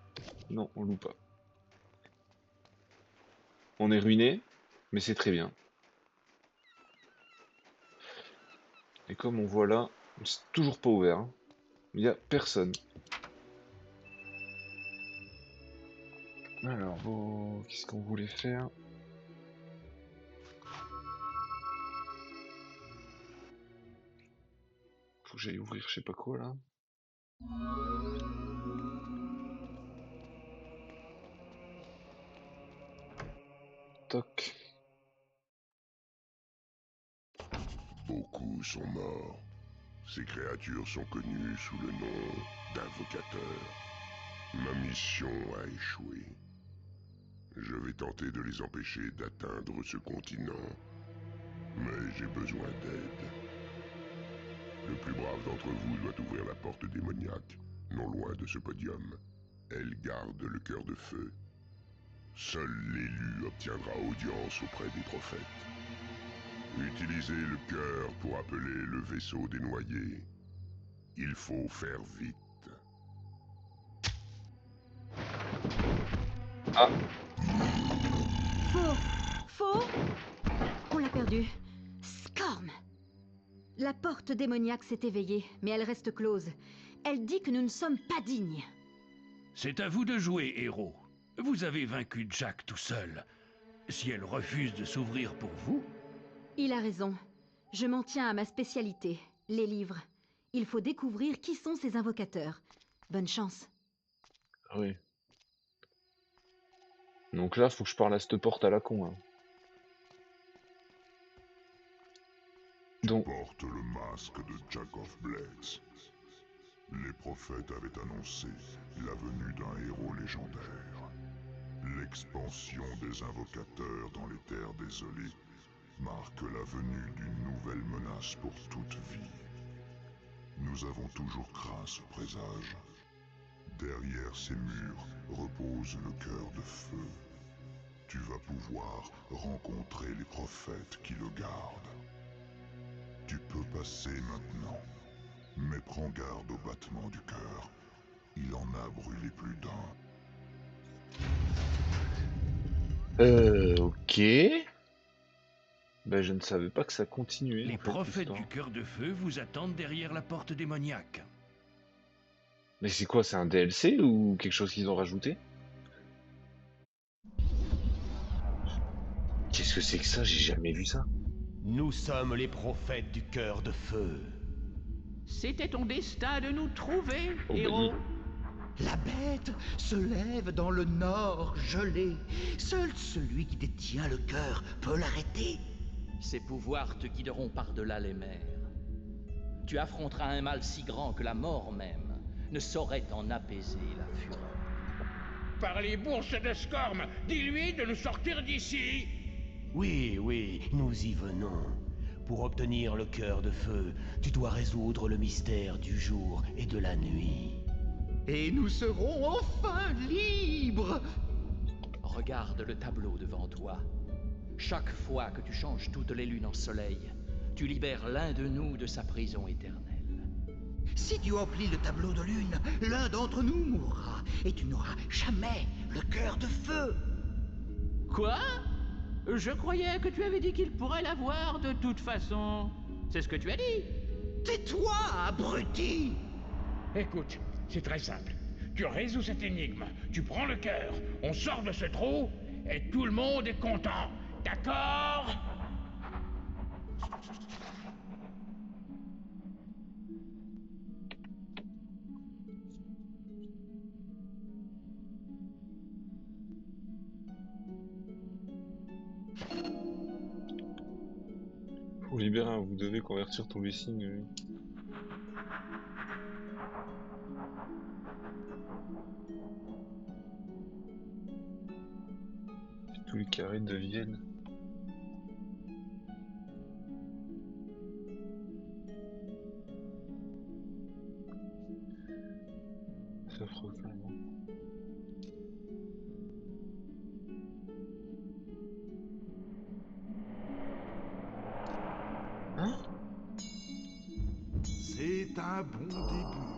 [SPEAKER 1] Non, on loue pas. On est ruiné, mais c'est très bien. Et comme on voit là, c'est toujours pas ouvert. Hein. Il n'y a personne. Alors, bon, qu'est-ce qu'on voulait faire? Faut que j'aille ouvrir je sais pas quoi là. Toc.
[SPEAKER 8] Beaucoup sont morts. Ces créatures sont connues sous le nom d'invocateurs. Ma mission a échoué. Je vais tenter de les empêcher d'atteindre ce continent. Mais j'ai besoin d'aide. Le plus brave d'entre vous doit ouvrir la porte démoniaque, non loin de ce podium. Elle garde le cœur de feu. Seul l'élu obtiendra audience auprès des prophètes. Utilisez le cœur pour appeler le vaisseau des noyés. Il faut faire vite.
[SPEAKER 1] Ah.
[SPEAKER 3] Faux. On l'a perdu. Scorn. La porte démoniaque s'est éveillée, mais elle reste close. Elle dit que nous ne sommes pas dignes.
[SPEAKER 2] C'est à vous de jouer, héros. Vous avez vaincu Jack tout seul. Si elle refuse de s'ouvrir pour vous...
[SPEAKER 3] Il a raison. Je m'en tiens à ma spécialité, les livres. Il faut découvrir qui sont ces invocateurs. Bonne chance.
[SPEAKER 1] Ah oui. Donc là, faut que je parle à cette porte à la con. Hein. Donc...
[SPEAKER 8] Porte le masque de Jack of Blades. Les prophètes avaient annoncé la venue d'un héros légendaire. L'expansion des invocateurs dans les terres désolées marque la venue d'une nouvelle menace pour toute vie. Nous avons toujours craint ce présage. Derrière ces murs repose le cœur de feu. Tu vas pouvoir rencontrer les prophètes qui le gardent. Tu peux passer maintenant, mais prends garde au battement du cœur. Il en a brûlé plus d'un.
[SPEAKER 1] Ok. Ben, je ne savais pas que ça continuait.
[SPEAKER 2] Les
[SPEAKER 1] en fait,
[SPEAKER 2] prophètes
[SPEAKER 1] l'histoire.
[SPEAKER 2] du cœur de feu vous attendent derrière la porte démoniaque.
[SPEAKER 1] Mais c'est quoi, c'est un DLC ou quelque chose qu'ils ont rajouté? Qu'est-ce que c'est que ça? J'ai jamais vu ça.
[SPEAKER 9] Nous sommes les prophètes du cœur de feu.
[SPEAKER 2] C'était ton destin de nous trouver,
[SPEAKER 1] Oh, bah,
[SPEAKER 2] héros.
[SPEAKER 10] La bête se lève dans le nord gelé. Seul celui qui détient le cœur peut l'arrêter.
[SPEAKER 5] Ses pouvoirs te guideront par-delà les mers. Tu affronteras un mal si grand que la mort même ne saurait en apaiser la fureur.
[SPEAKER 11] Par les bourses de Scorm, dis-lui de nous sortir d'ici.
[SPEAKER 9] Oui, oui, nous y venons. Pour obtenir le cœur de feu, tu dois résoudre le mystère du jour et de la nuit.
[SPEAKER 10] Et nous serons enfin libres.
[SPEAKER 5] Regarde le tableau devant toi. Chaque fois que tu changes toutes les lunes en soleil, tu libères l'un de nous de sa prison éternelle.
[SPEAKER 10] Si tu emplis le tableau de lune, l'un d'entre nous mourra, et tu n'auras jamais le cœur de feu.
[SPEAKER 11] Quoi? Je croyais que tu avais dit qu'il pourrait l'avoir de toute façon. C'est ce que tu as dit.
[SPEAKER 10] Tais-toi, abruti!
[SPEAKER 11] Écoute, c'est très simple. Tu résous cette énigme, tu prends le cœur, on sort de ce trou, et tout le monde est content. D'accord?
[SPEAKER 1] Pour libérer, vous devez convertir tous les signes. Oui. Tous les carrés deviennent. Ça fera clairement. Hein?
[SPEAKER 6] C'est un bon début.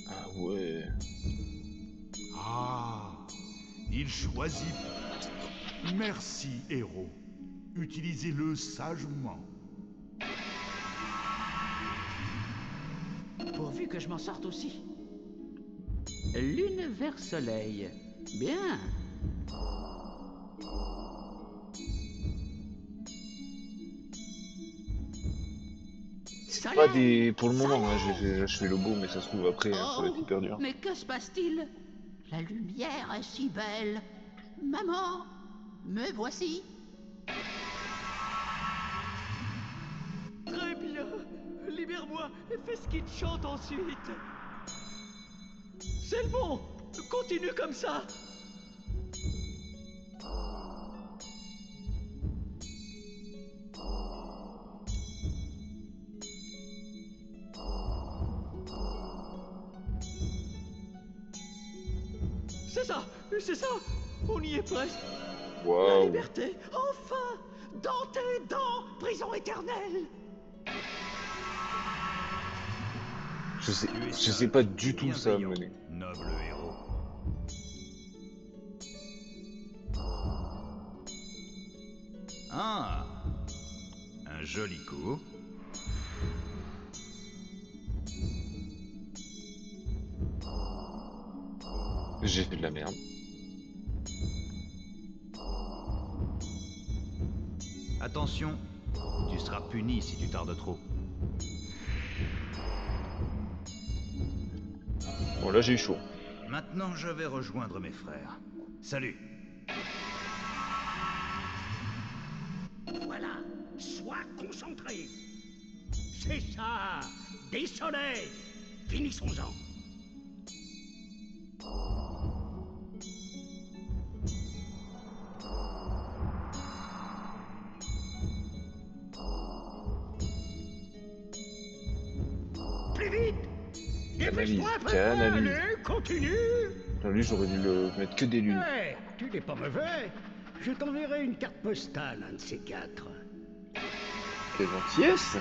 [SPEAKER 1] Ah ouais.
[SPEAKER 6] Ah, il choisit. Merci, héros. Utilisez-le sagement.
[SPEAKER 11] Pourvu que je m'en sorte aussi. Lune vers soleil. Bien.
[SPEAKER 1] Pas des. Pour le moment, hein, je fais le beau, mais ça se trouve après, hein, ça va être
[SPEAKER 11] Oh,
[SPEAKER 1] hyper dur.
[SPEAKER 11] mais que se passe-t-il? La lumière est si belle. Maman, me voici.
[SPEAKER 10] Très bien. Libère-moi et fais ce qu'il te chante ensuite. C'est le bon. Continue comme ça. C'est ça. On y est presque. La
[SPEAKER 1] Waouh.
[SPEAKER 10] liberté, enfin. Dans tes dents, prison éternelle.
[SPEAKER 1] Je sais pas du tout ça mener.
[SPEAKER 6] Noble héros. Ah, un joli coup.
[SPEAKER 1] J'ai fait de la merde.
[SPEAKER 12] Attention, tu seras puni si tu tardes trop.
[SPEAKER 1] Bon là j'ai eu chaud.
[SPEAKER 12] Maintenant je vais rejoindre mes frères. Salut.
[SPEAKER 11] Voilà, sois concentré. C'est ça, des soleils. Finissons-en. Plus vite. Dépêche-toi,
[SPEAKER 1] Canalise.
[SPEAKER 11] allez, continue.
[SPEAKER 1] Là, lui j'aurais dû le mettre que des lunes.
[SPEAKER 11] Ouais, tu n'es pas mauvais. Je t'enverrai une carte postale, un de ces quatre.
[SPEAKER 1] Quelle gentillesse.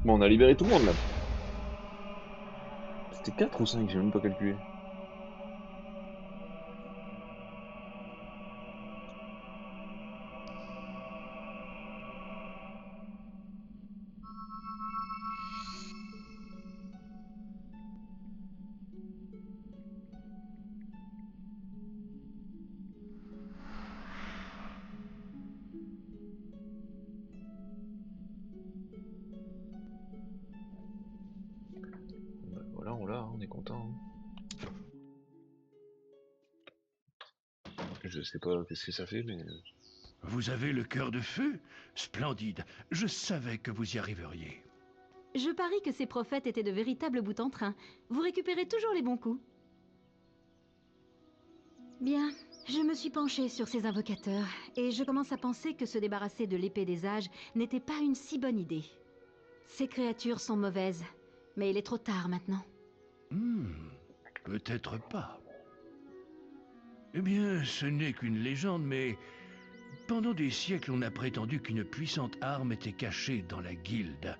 [SPEAKER 1] Bon, on a libéré tout le monde là. C'était 4 ou 5, j'ai même pas calculé. Voilà, on l'a, hein, on est content. Je sais pas qu'est-ce que ça fait, mais...
[SPEAKER 11] Vous avez le cœur de feu? Splendide. Je savais que vous y arriveriez.
[SPEAKER 3] Je parie que ces prophètes étaient de véritables bouts en train. Vous récupérez toujours les bons coups. Bien, je me suis penchée sur ces invocateurs, et je commence à penser que se débarrasser de l'épée des âges n'était pas une si bonne idée. Ces créatures sont mauvaises, mais il est trop tard maintenant.
[SPEAKER 11] Peut-être pas. Eh bien, ce n'est qu'une légende, mais... Pendant des siècles, on a prétendu qu'une puissante arme était cachée dans la guilde.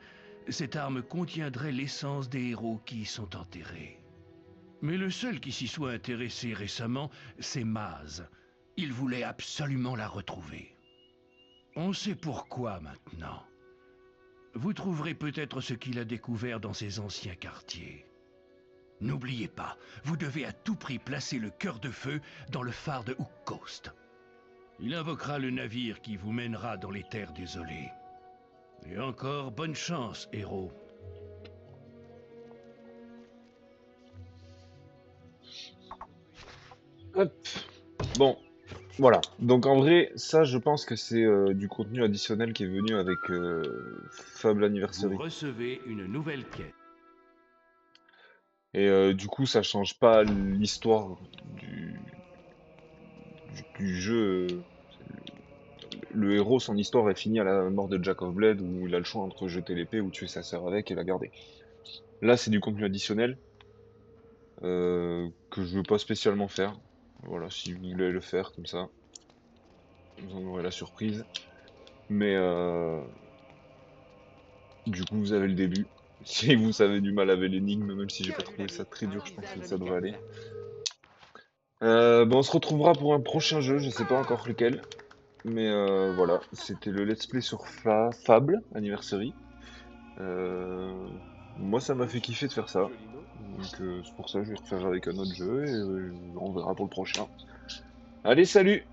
[SPEAKER 11] Cette arme contiendrait l'essence des héros qui y sont enterrés. Mais le seul qui s'y soit intéressé récemment, c'est Maz. Il voulait absolument la retrouver. On sait pourquoi maintenant. Vous trouverez peut-être ce qu'il a découvert dans ses anciens quartiers. N'oubliez pas, vous devez à tout prix placer le cœur de feu dans le phare de Hook Coast. Il invoquera le navire qui vous mènera dans les terres désolées. Et encore bonne chance, héros.
[SPEAKER 1] Hop. Bon, voilà. Donc en vrai, ça je pense que c'est du contenu additionnel qui est venu avec Fable Anniversary.
[SPEAKER 11] Vous recevez une nouvelle quête.
[SPEAKER 1] Et du coup, ça change pas l'histoire du jeu. Le héros, son histoire est finie à la mort de Jack of Blade, où il a le choix entre jeter l'épée ou tuer sa sœur avec et la garder. Là, c'est du contenu additionnel que je veux pas spécialement faire. Voilà, si vous voulez le faire comme ça, vous en aurez la surprise. Mais du coup, vous avez le début. Si vous avez du mal avec l'énigme, même si j'ai pas trouvé ça très dur, je pense que ça devrait aller. Bon, on se retrouvera pour un prochain jeu, je sais pas encore lequel. Mais voilà, c'était le let's play sur Fable Anniversary. Moi, ça m'a fait kiffer de faire ça. Donc c'est pour ça que je vais refaire avec un autre jeu et on verra pour le prochain. Allez, salut!